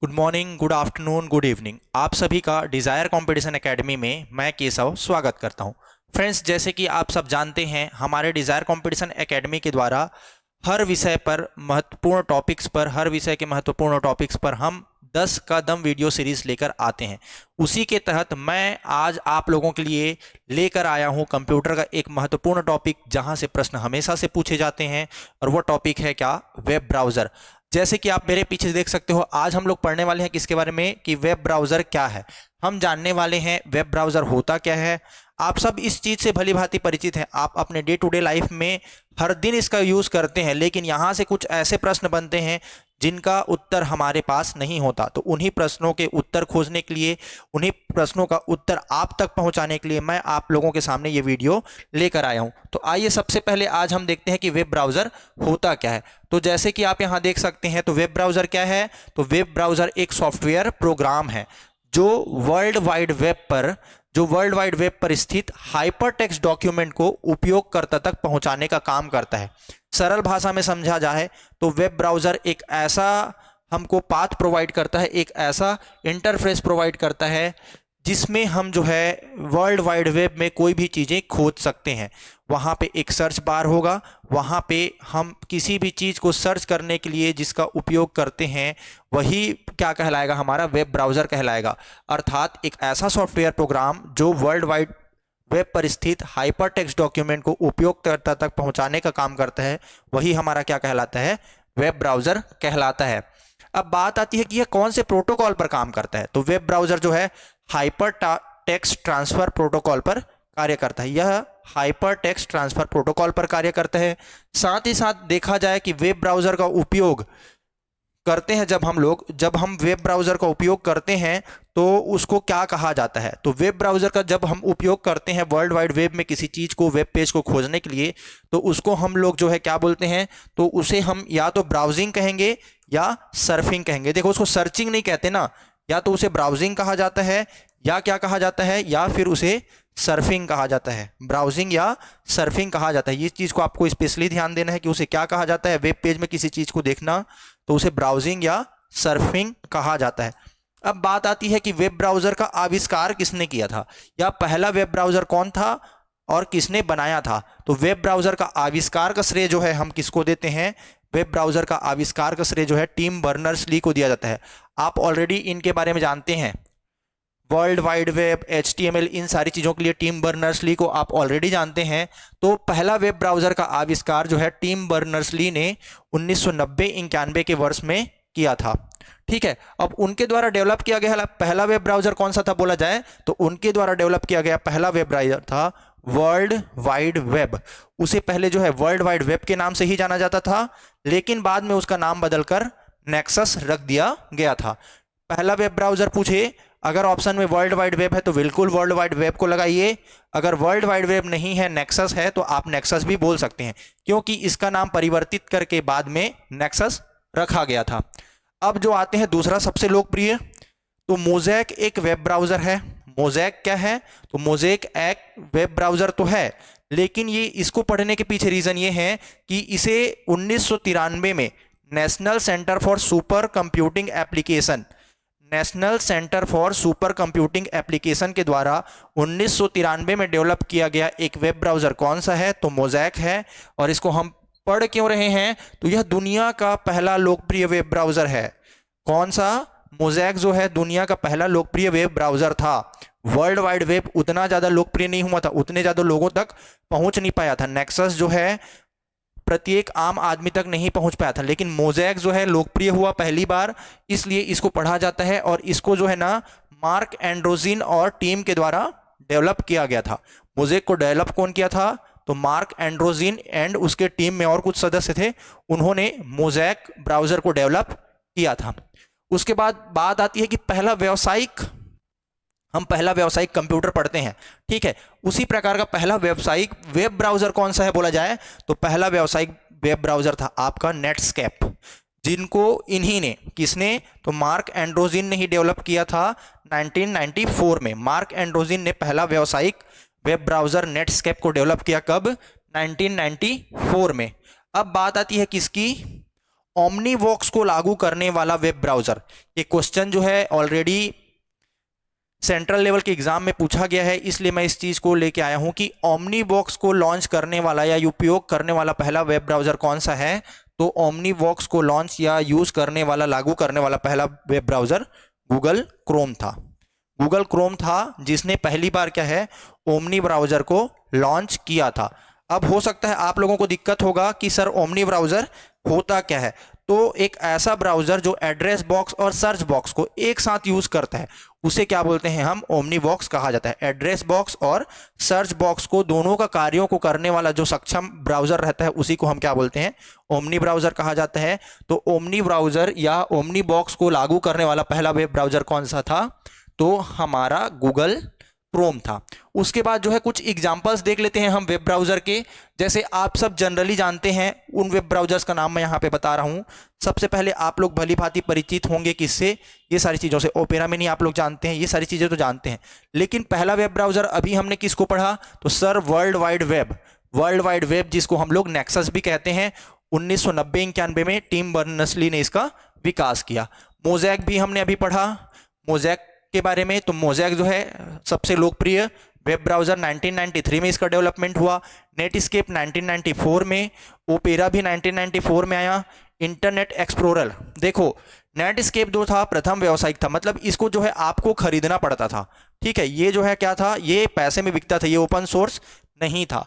Good morning, good afternoon, good evening. आप सभी का डिज़ायर कंपटीशन एकेडमी में मैं केशव स्वागत करता हूं। फ्रेंड्स, जैसे कि आप सब जानते हैं, हमारे डिज़ायर कंपटीशन एकेडमी के द्वारा हर विषय पर महत्वपूर्ण टॉपिक्स पर हर विषय के महत्वपूर्ण टॉपिक्स पर हम 10 का दम वीडियो सीरीज लेकर आते हैं। उसी के तहत मैं आज आप लोगों के लिए लेकर आया हूं कंप्यूटर का एक महत्वपूर्ण टॉपिक, जहां से प्रश्न हमेशा से पूछे जाते हैं, और वो टॉपिक है क्या? Web browser. जैसे कि आप मेरे पीछे देख सकते हो, आज हम लोग पढ़ने वाले हैं किसके बारे में कि वेब ब्राउज़र क्या है। हम जानने वाले हैं वेब ब्राउज़र होता क्या है। आप सब इस चीज़ से भली भांति परिचित हैं, आप अपने डे टू डे लाइफ में हर दिन इसका यूज़ करते हैं, लेकिन यहाँ से कुछ ऐसे प्रश्न बनते हैं जिनका उत्तर हमारे पास नहीं होता। तो उन्हीं प्रश्नों के उत्तर खोजने के लिए, उन्हीं प्रश्नों का उत्तर आप तक पहुँचाने के लिए मैं आप लोगों के सामने ये वीडियो लेकर आया हूँ। तो आइए सबसे पहले आज हम देखते हैं कि वेब ब्राउज़र होता क्या है। तो जैसे कि आप यहाँ देख सकते हैं, तो वेब ब्राउज़र क्या है? तो वेब ब्राउज़र एक सॉफ्टवेयर प्रोग्राम है जो वर्ल्ड वाइड वेब पर स्थित हाइपरटेक्स्ट डॉक्यूमेंट को उपयोगकर्ता तक पहुंचाने का काम करता है। सरल भाषा में समझा जाए तो वेब ब्राउज़र एक ऐसा हमको पाथ प्रोवाइड करता है, एक ऐसा इंटरफेस प्रोवाइड करता है जिसमें हम जो है वर्ल्ड वाइड वेब में कोई भी चीज़ें खोज सकते हैं। वहाँ पे एक सर्च बार होगा, वहाँ पे हम किसी भी चीज़ को सर्च करने के लिए जिसका उपयोग करते हैं वही क्या कहलाएगा? हमारा वेब ब्राउज़र कहलाएगा। अर्थात एक ऐसा सॉफ्टवेयर प्रोग्राम जो वर्ल्ड वाइड वेब पर स्थित हाइपरटेक्स्ट डॉक्यूमेंट को उपयोगकर्ता तक पहुँचाने का काम करता है, वही हमारा क्या कहलाता है? वेब ब्राउज़र कहलाता है। अब बात आती है कि यह कौन से प्रोटोकॉल पर काम करता है। तो वेब ब्राउज़र जो है हाइपर टेक्स्ट ट्रांसफर प्रोटोकॉल पर कार्य करता है। यह हाइपर टेक्स्ट ट्रांसफर प्रोटोकॉल पर कार्य करता है। साथ ही साथ देखा जाए कि वेब ब्राउज़र का उपयोग करते हैं जब हम वेब ब्राउज़र का उपयोग करते हैं तो उसको क्या कहा जाता है? तो वेब ब्राउज़र का जब हम उपयोग करते हैं वर्ल्ड वाइड वेब में किसी चीज़ को, वेब पेज को खोजने के लिए, तो उसको हम लोग जो है क्या बोलते हैं? तो उसे हम या तो ब्राउजिंग कहेंगे या सर्फिंग कहेंगे। देखो, उसको सर्चिंग नहीं कहते ना, या तो उसे ब्राउजिंग कहा जाता है या क्या कहा जाता है, या फिर उसे सर्फिंग कहा जाता है। ब्राउजिंग या सर्फिंग कहा जाता है। इस चीज़ को आपको स्पेशली ध्यान देना है कि उसे क्या कहा जाता है। वेब पेज में किसी चीज़ को देखना तो उसे ब्राउजिंग या सर्फिंग कहा जाता है। अब बात आती है कि वेब ब्राउज़र का आविष्कार किसने किया था, या पहला वेब ब्राउज़र कौन था और किसने बनाया था। तो वेब ब्राउज़र का आविष्कार का श्रेय जो है हम किसको देते हैं? वेब ब्राउज़र का आविष्कार का श्रेय जो है टिम बर्नर्स-ली को दिया जाता है। आप ऑलरेडी इनके बारे में जानते हैं, वर्ल्ड वाइड वेब, HTML, इन सारी चीज़ों के लिए टिम बर्नर्स-ली को आप ऑलरेडी जानते हैं। तो पहला वेब ब्राउज़र का आविष्कार जो है टिम बर्नर्स-ली ने 1990-91 के वर्ष में किया था। ठीक है, अब उनके द्वारा डेवलप किया गया पहला वेब ब्राउज़र कौन सा था बोला जाए तो उनके द्वारा डेवलप किया गया पहला वेब ब्राउज़र था वर्ल्ड वाइड वेब। उसे पहले जो है वर्ल्ड वाइड वेब के नाम से ही जाना जाता था, लेकिन बाद में उसका नाम बदलकर नेक्सस रख दिया गया था। पहला वेब ब्राउज़र पूछे, अगर ऑप्शन में वर्ल्ड वाइड वेब है तो बिल्कुल वर्ल्ड वाइड वेब को लगाइए, अगर वर्ल्ड वाइड वेब नहीं है, नेक्सस है, तो आप नेक्सस भी बोल सकते हैं, क्योंकि इसका नाम परिवर्तित करके बाद में नेक्सस रखा गया था। अब जो आते हैं दूसरा सबसे लोकप्रिय, तो मोज़ेक एक वेब ब्राउज़र है। मोज़ेक क्या है? तो मोज़ेक एक वेब ब्राउज़र तो है, लेकिन ये इसको पढ़ने के पीछे रीज़न ये है कि इसे 1993 में national centre for super computing application के द्वारा 1993 में डेवलप किया गया एक वेब ब्राउज़र कौन सा है? तो मोज़ेक है। और इसको हम पढ़ क्यों रहे हैं? तो यह दुनिया का पहला लोकप्रिय वेब ब्राउज़र है। कौन सा? मोज़ेक जो है दुनिया का पहला लोकप्रिय वेब ब्राउज़र था। वर्ल्ड वाइड वेब उतना ज़्यादा लोकप्रिय नहीं हुआ था, उतने ज़्यादा लोगों तक पहुंच नहीं पाया था। नेक्सस जो है प्रत्येक आम आदमी तक नहीं पहुंच पाया था, लेकिन मोज़ेक जो है लोकप्रिय हुआ पहली बार, इसलिए इसको पढ़ा जाता है। और इसको जो है ना मार्क एंड्रोजिन और टीम के द्वारा डेवलप किया गया था। मोज़ेक को डेवलप कौन किया था? तो मार्क एंड्रोजिन एंड उसके टीम में और कुछ सदस्य थे, उन्होंने मोज़ेक ब्राउज़र को डेवलप किया था। उसके बाद बात आती है कि हम पहला व्यावसायिक कंप्यूटर पढ़ते हैं, ठीक है, उसी प्रकार का पहला व्यावसायिक वेब ब्राउज़र कौन सा है बोला जाए तो पहला व्यावसायिक वेब ब्राउज़र था आपका नेटस्केप, जिनको इन्हीं ने, किसने? तो मार्क एंड्रोजिन ने ही डेवलप किया था 1994 में। मार्क एंड्रोजिन ने पहला व्यावसायिक वेब ब्राउज़र नेटस्केप को डेवलप किया कब? 1994 में। अब बात आती है किसकी? ओमनीवॉक्स को लागू करने वाला वेब ब्राउजर। ये क्वेश्चन जो है ऑलरेडी सेंट्रल लेवल के एग्जाम में पूछा गया है, इसलिए मैं इस चीज को लेके आया हूं कि ओमनीवॉक्स को लॉन्च करने वाला या उपयोग करने वाला पहला वेब ब्राउजर कौन सा है। तो ओमनीवॉक्स को लॉन्च या यूज करने वाला, लागू करने वाला पहला वेब ब्राउजर गूगल क्रोम था। गूगल क्रोम था जिसने पहली बार क्या है, ओमनी ब्राउजर को लॉन्च किया था। अब हो सकता है आप लोगों को दिक्कत होगा कि सर ओमनी ब्राउजर होता क्या है। तो एक ऐसा ब्राउजर जो एड्रेस बॉक्स और सर्च बॉक्स को एक साथ यूज करता है, उसे क्या बोलते हैं हम, ओमनीवॉक्स कहा जाता है। एड्रेस बॉक्स और सर्च बॉक्स को, दोनों का कार्यों को करने वाला जो सक्षम ब्राउजर रहता है, उसी को हम क्या बोलते हैं, ओमनी ब्राउजर कहा जाता है। तो ओमनी ब्राउजर या ओमनीवॉक्स को लागू करने वाला पहला वेब ब्राउजर कौन सा था, तो हमारा गूगल क्रोम था। उसके बाद जो है कुछ एग्जांपल्स देख लेते हैं हम वेब ब्राउजर के। जैसे आप सब जनरली जानते हैं उन वेब ब्राउजर्स का नाम मैं यहाँ पे बता रहा हूँ। सबसे पहले आप लोग भली भांति परिचित होंगे किससे, ये सारी चीज़ों से। ओपेरा मिनी आप लोग जानते हैं, ये सारी चीज़ें तो जानते हैं। लेकिन पहला वेब ब्राउजर अभी हमने किसको पढ़ा, तो sir world wide web. World wide web जिसको हम लोग नेक्सस भी कहते हैं, 1990-91 में टिम बर्नर्स-ली ने इसका विकास किया। मोज़ैक भी हमने अभी पढ़ा, मोज़ैक के बारे में। तो मोज़ैक जो है सबसे लोकप्रिय वेब ब्राउजर, 1993 में इसका डेवलपमेंट हुआ। नेटस्केप 1994 में, ओपेरा भी 1994 में आया। इंटरनेट एक्सप्लोरर, देखो नेटस्केप जो था प्रथम व्यावसायिक था, मतलब इसको जो है आपको खरीदना पड़ता था। ठीक है, ये जो है क्या था, ये पैसे में बिकता था, ये ओपन सोर्स नहीं था।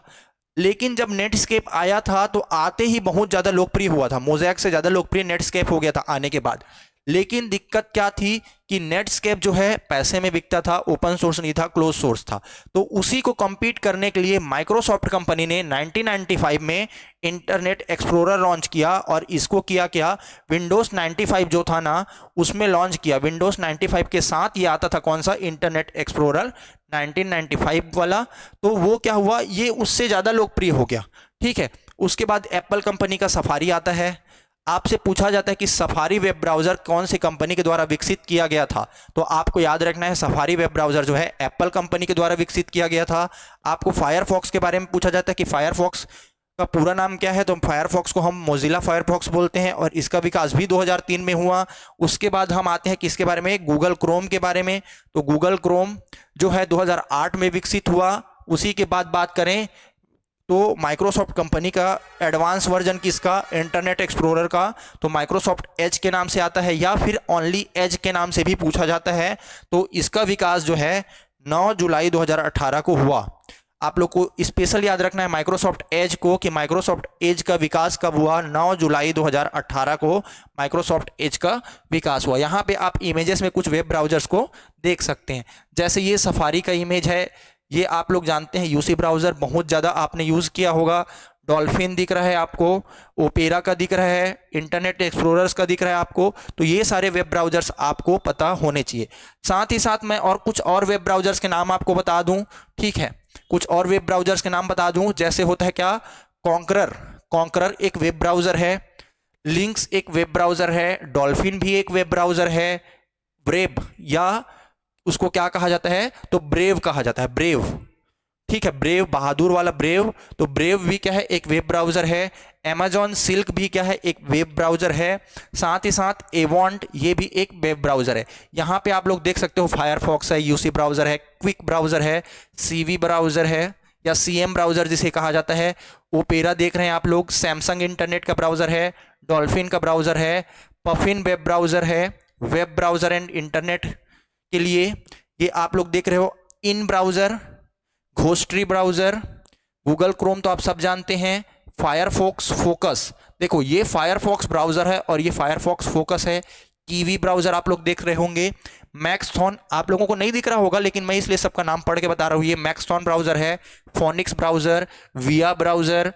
लेकिन जब नेटस्केप आया था तो आते ही बहुत ज़्यादा लोकप्रिय हुआ था। मोज़ैक से ज़्यादा लोकप्रिय नेटस्केप हो गया था आने के बाद। लेकिन दिक्कत क्या थी कि नेटस्केप जो है पैसे में बिकता था, ओपन सोर्स नहीं था, क्लोज सोर्स था। तो उसी को compete करने के लिए माइक्रोसॉफ्ट कंपनी ने 1995 में इंटरनेट एक्सप्लोरर लॉन्च किया। और इसको किया क्या, विंडोज़ 95 जो था ना उसमें लॉन्च किया। विंडोज़ 95 के साथ ये आता था कौन सा, इंटरनेट एक्सप्लोरर 1995 वाला। तो वो क्या हुआ, ये उससे ज़्यादा लोकप्रिय हो गया। ठीक है, उसके बाद एप्पल कंपनी का सफारी आता है। आपसे पूछा जाता है कि सफारी वेब ब्राउजर कौन सी कंपनी के द्वारा विकसित किया गया था, तो आपको याद रखना है सफारी वेब ब्राउजर जो है एप्पल कंपनी के द्वारा विकसित किया गया था। आपको फायरफॉक्स के बारे में पूछा जाता है कि फायरफॉक्स का पूरा नाम क्या है, तो फायरफॉक्स को हम मोजिला फायरफॉक्स बोलते हैं और इसका विकास भी 2003 में हुआ। उसके बाद हम आते हैं किसके बारे में, गूगल क्रोम के बारे में। तो गूगल क्रोम जो है 2008 में विकसित हुआ। उसी के बाद बात करें तो माइक्रोसॉफ्ट कंपनी का एडवांस वर्जन किसका, इंटरनेट एक्सप्लोरर का, तो माइक्रोसॉफ्ट एज के नाम से आता है या फिर ओनली एज के नाम से भी पूछा जाता है। तो इसका विकास जो है 9 जुलाई 2018 को हुआ। आप लोग को स्पेशल याद रखना है माइक्रोसॉफ्ट एज को, कि माइक्रोसॉफ्ट एज का विकास कब हुआ, 9 जुलाई 2018 को माइक्रोसॉफ्ट एज का विकास हुआ। यहाँ पे आप इमेजेस में कुछ वेब ब्राउजर्स को देख सकते हैं। जैसे ये सफारी का इमेज है, ये आप लोग जानते हैं यूसी ब्राउज़र बहुत ज़्यादा आपने यूज़ किया होगा। डॉल्फिन दिख रहा है आपको, ओपेरा का दिख रहा है, इंटरनेट एक्सप्लोरर्स का दिख रहा है आपको। तो ये सारे वेब ब्राउजर्स आपको पता होने चाहिए। साथ ही साथ मैं और कुछ और वेब ब्राउजर्स के नाम आपको बता दूं। ठीक है, कुछ और वेब ब्राउजर्स के नाम बता दूं। जैसे होता है क्या, कॉन्करर एक वेब ब्राउज़र है, लिंक्स एक वेब ब्राउज़र है, डॉल्फिन भी एक वेब ब्राउज़र है, ब्रेव या उसको क्या कहा जाता है, तो ब्रेव कहा जाता है, ब्रेव। ठीक है, ब्रेव, बहादुर वाला ब्रेव। तो ब्रेव भी क्या है, एक वेब ब्राउजर है। Amazon सिल्क भी क्या है, एक वेब ब्राउजर है। साथ ही साथ एवॉन्ट, ये भी एक वेब ब्राउजर है। यहाँ पे आप लोग देख सकते हो फायरफॉक्स है, यूसी ब्राउजर है, क्विक ब्राउजर है, सीवी ब्राउजर है या सीएम ब्राउजर जिसे कहा जाता है। ओपेरा देख रहे हैं आप लोग, सैमसंग इंटरनेट का ब्राउजर है, डॉल्फिन का ब्राउजर है, पफिन वेब ब्राउजर है, वेब ब्राउजर एंड इंटरनेट के लिए ये आप लोग देख रहे हो इन browser, Ghostery browser, Google Chrome तो आप सब जानते हैं, फायरफॉक्स फोकस, देखो ये फायरफॉक्स ब्राउजर है और ये फायरफॉक्स फोकस है। कीवी ब्राउजर आप लोग देख रहे होंगे, मैक्सथॉन आप लोगों को नहीं दिख रहा होगा लेकिन मैं इसलिए सबका नाम पढ़ के बता रहा हूँ। ये मैक्सथॉन ब्राउजर है, फोनिक्स ब्राउजर, विया ब्राउजर,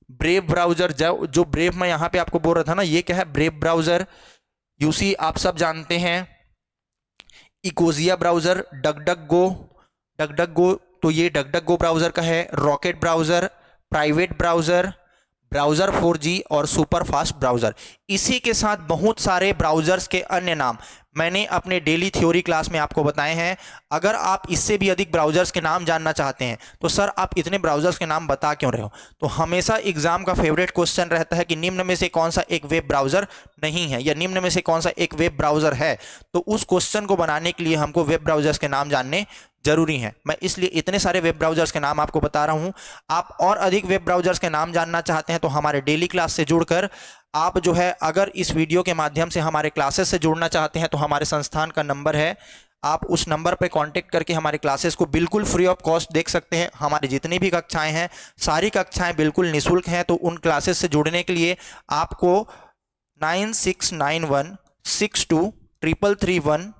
ब्रेव ब्राउजर, जो ब्रेव मैं यहाँ पे आपको बोल रहा था ना, ये क्या है, ब्रेव ब्राउजर। यूसी आप सब जानते हैं, इकोजिया ब्राउजर, डगडगो तो ये डगडगो ब्राउजर का है, rocket browser, private browser, browser 4G और सुपर फास्ट ब्राउजर। इसी के साथ बहुत सारे ब्राउजर्स के अन्य नाम मैंने अपने डेली थ्योरी क्लास में आपको बताए हैं। अगर आप इससे भी अधिक ब्राउजर्स के नाम जानना चाहते हैं तो सर आप इतने ब्राउजर्स के नाम बता क्यों रहे हो, तो हमेशा एग्जाम का फेवरेट क्वेश्चन रहता है कि निम्न में से कौन सा एक वेब ब्राउजर नहीं है या निम्न में से कौन सा एक वेब ब्राउजर है। तो उस क्वेश्चन को बनाने के लिए हमको वेब ब्राउजर्स के नाम जानने जरूरी है। मैं इसलिए इतने सारे वेब ब्राउजर्स के नाम आपको बता रहा हूं। आप और अधिक वेब ब्राउजर्स के नाम जानना चाहते हैं तो हमारे डेली क्लास से जुड़कर आप जो है, अगर इस वीडियो के माध्यम से हमारे क्लासेस से जुड़ना चाहते हैं तो हमारे संस्थान का नंबर है, आप उस नंबर पर कांटेक्ट करके हमारे क्लासेस को बिल्कुल फ्री ऑफ कॉस्ट देख सकते हैं। हमारी जितनी भी कक्षाएं हैं सारी कक्षाएं बिल्कुल निःशुल्क हैं। तो उन क्लासेस से जुड़ने के लिए आपको 9691623331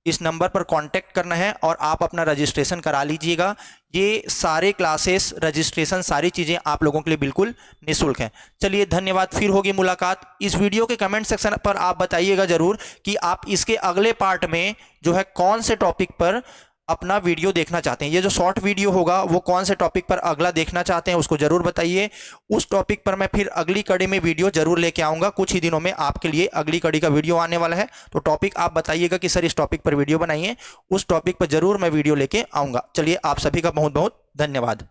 इस नंबर पर कांटेक्ट करना है और आप अपना रजिस्ट्रेशन करा लीजिएगा। ये सारे क्लासेस, रजिस्ट्रेशन, सारी चीज़ें आप लोगों के लिए बिल्कुल निःशुल्क हैं। चलिए धन्यवाद, फिर होगी मुलाकात। इस वीडियो के कमेंट सेक्शन पर आप बताइएगा जरूर कि आप इसके अगले पार्ट में जो है कौन से टॉपिक पर अपना वीडियो देखना चाहते हैं। ये जो शॉर्ट वीडियो होगा वो कौन से टॉपिक पर अगला देखना चाहते हैं उसको जरूर बताइए। उस टॉपिक पर मैं फिर अगली कड़ी में वीडियो जरूर लेके आऊँगा। कुछ ही दिनों में आपके लिए अगली कड़ी का वीडियो आने वाला है। तो टॉपिक आप बताइएगा कि सर इस टॉपिक पर वीडियो बनाइए, उस टॉपिक पर जरूर मैं वीडियो लेके आऊँगा। चलिए आप सभी का बहुत बहुत धन्यवाद।